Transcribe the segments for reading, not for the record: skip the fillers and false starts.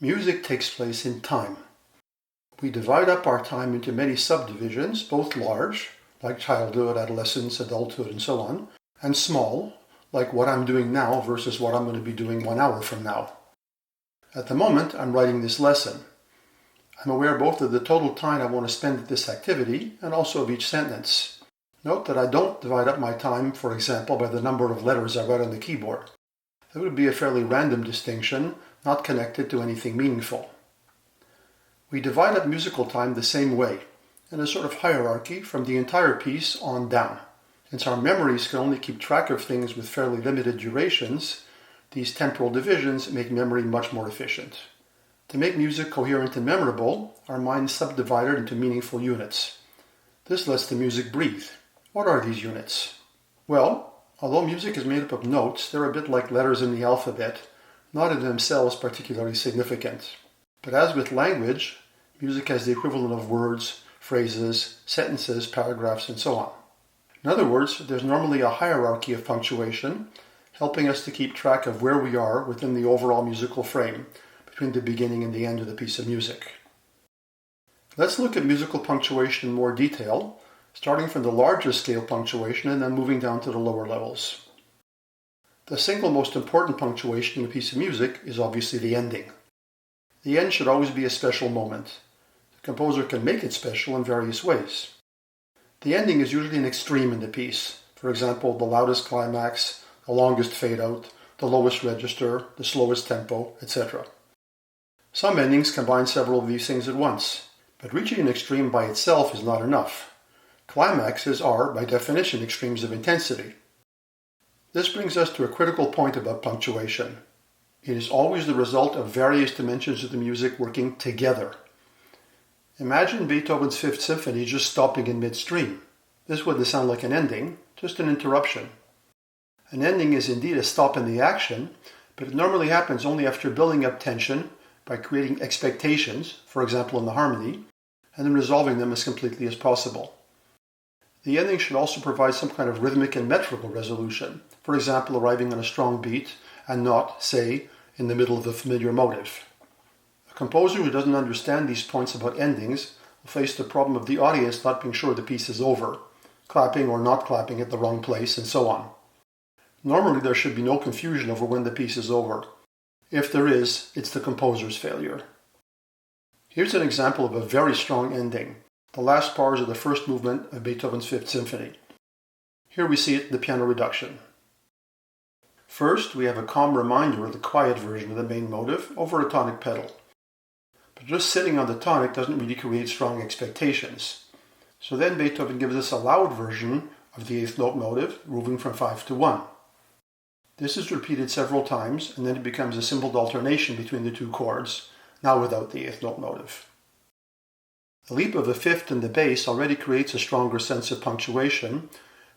Music takes place in time. We divide up our time into many subdivisions, both large, like childhood, adolescence, adulthood, and so on, and small, like what I'm doing now versus what I'm going to be doing 1 hour from now. At the moment, I'm writing this lesson. I'm aware both of the total time I want to spend at this activity and also of each sentence. Note that I don't divide up my time, for example, by the number of letters I write on the keyboard. That would be a fairly random distinction, not connected to anything meaningful. We divide up musical time the same way, in a sort of hierarchy from the entire piece on down. Since our memories can only keep track of things with fairly limited durations, these temporal divisions make memory much more efficient. To make music coherent and memorable, our minds subdivide it into meaningful units. This lets the music breathe. What are these units? Well, although music is made up of notes, they're a bit like letters in the alphabet, not in themselves particularly significant. But as with language, music has the equivalent of words, phrases, sentences, paragraphs, and so on. In other words, there's normally a hierarchy of punctuation, helping us to keep track of where we are within the overall musical frame, between the beginning and the end of the piece of music. Let's look at musical punctuation in more detail, starting from the larger scale punctuation and then moving down to the lower levels. The single most important punctuation in a piece of music is obviously the ending. The end should always be a special moment. The composer can make it special in various ways. The ending is usually an extreme in the piece, for example, the loudest climax, the longest fade-out, the lowest register, the slowest tempo, etc. Some endings combine several of these things at once, but reaching an extreme by itself is not enough. Climaxes are, by definition, extremes of intensity. This brings us to a critical point about punctuation. It is always the result of various dimensions of the music working together. Imagine Beethoven's Fifth Symphony just stopping in midstream. This wouldn't sound like an ending, just an interruption. An ending is indeed a stop in the action, but it normally happens only after building up tension by creating expectations, for example in the harmony, and then resolving them as completely as possible. The ending should also provide some kind of rhythmic and metrical resolution, for example arriving on a strong beat and not, say, in the middle of a familiar motive. A composer who doesn't understand these points about endings will face the problem of the audience not being sure the piece is over, clapping or not clapping at the wrong place, and so on. Normally there should be no confusion over when the piece is over. If there is, it's the composer's failure. Here's an example of a very strong ending, the last bars of the first movement of Beethoven's Fifth Symphony. Here we see it in the piano reduction. First, we have a calm reminder of the quiet version of the main motive over a tonic pedal. But just sitting on the tonic doesn't really create strong expectations. So then Beethoven gives us a loud version of the eighth note motive, moving from 5 to 1. This is repeated several times, and then it becomes a simple alternation between the two chords, now without the eighth note motive. The leap of the fifth and the bass already creates a stronger sense of punctuation,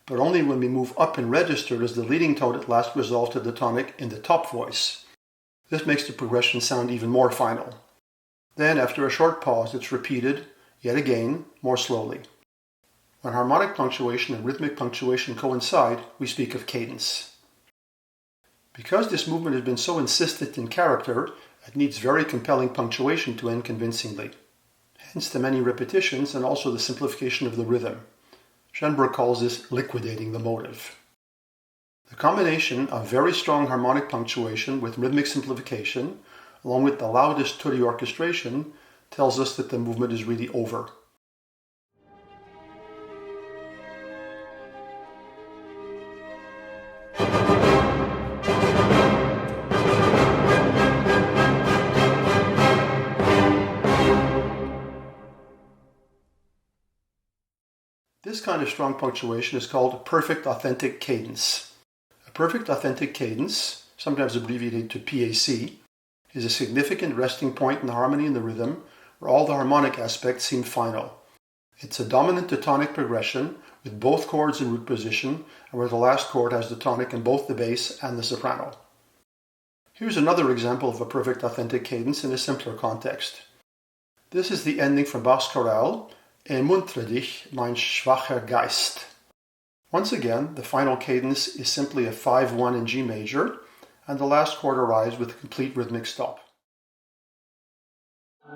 but only when we move up in register does the leading tone at last resolve to the tonic in the top voice. This makes the progression sound even more final. Then, after a short pause, it's repeated, yet again, more slowly. When harmonic punctuation and rhythmic punctuation coincide, we speak of cadence. Because this movement has been so insistent in character, it needs very compelling punctuation to end convincingly. Hence the many repetitions and also the simplification of the rhythm. Schoenberg calls this liquidating the motive. The combination of very strong harmonic punctuation with rhythmic simplification, along with the loudest tutti orchestration, tells us that the movement is really over. This kind of strong punctuation is called perfect authentic cadence. A perfect authentic cadence, sometimes abbreviated to PAC, is a significant resting point in the harmony and the rhythm where all the harmonic aspects seem final. It's a dominant to tonic progression with both chords in root position and where the last chord has the tonic in both the bass and the soprano. Here's another example of a perfect authentic cadence in a simpler context. This is the ending from Bhaskar AlMuntradich, mein schwacher Geist. Once again, the final cadence is simply a 5-1 in G major, and the last chord arrives with a complete rhythmic stop. In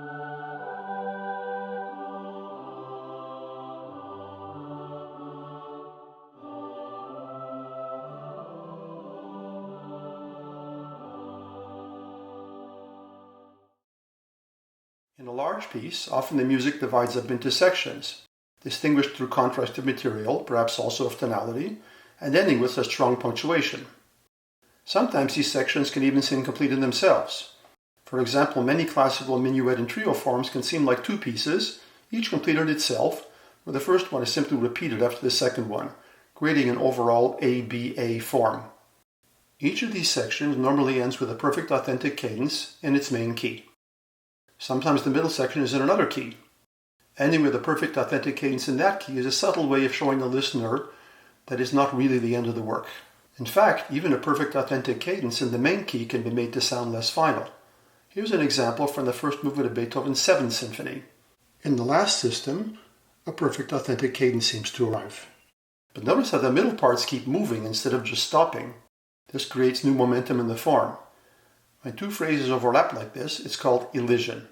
a large piece, often the music divides up into sections, distinguished through contrast of material, perhaps also of tonality, and ending with a strong punctuation. Sometimes these sections can even seem complete in themselves. For example, many classical minuet and trio forms can seem like two pieces, each completed itself, where the first one is simply repeated after the second one, creating an overall ABA form. Each of these sections normally ends with a perfect authentic cadence in its main key. Sometimes the middle section is in another key. Ending with a perfect authentic cadence in that key is a subtle way of showing the listener that is not really the end of the work. In fact, even a perfect authentic cadence in the main key can be made to sound less final. Here's an example from the first movement of Beethoven's 7th Symphony. In the last system, a perfect authentic cadence seems to arrive. But notice how the middle parts keep moving instead of just stopping. This creates new momentum in the form. When two phrases overlap like this, it's called elision.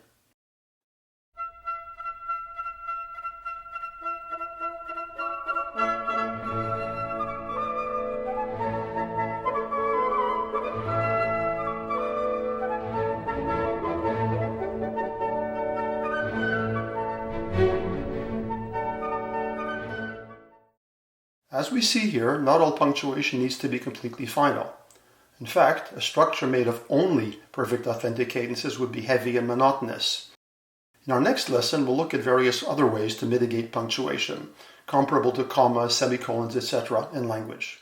As we see here, not all punctuation needs to be completely final. In fact, a structure made of only perfect authentic cadences would be heavy and monotonous. In our next lesson, we'll look at various other ways to mitigate punctuation, comparable to commas, semicolons, etc. in language.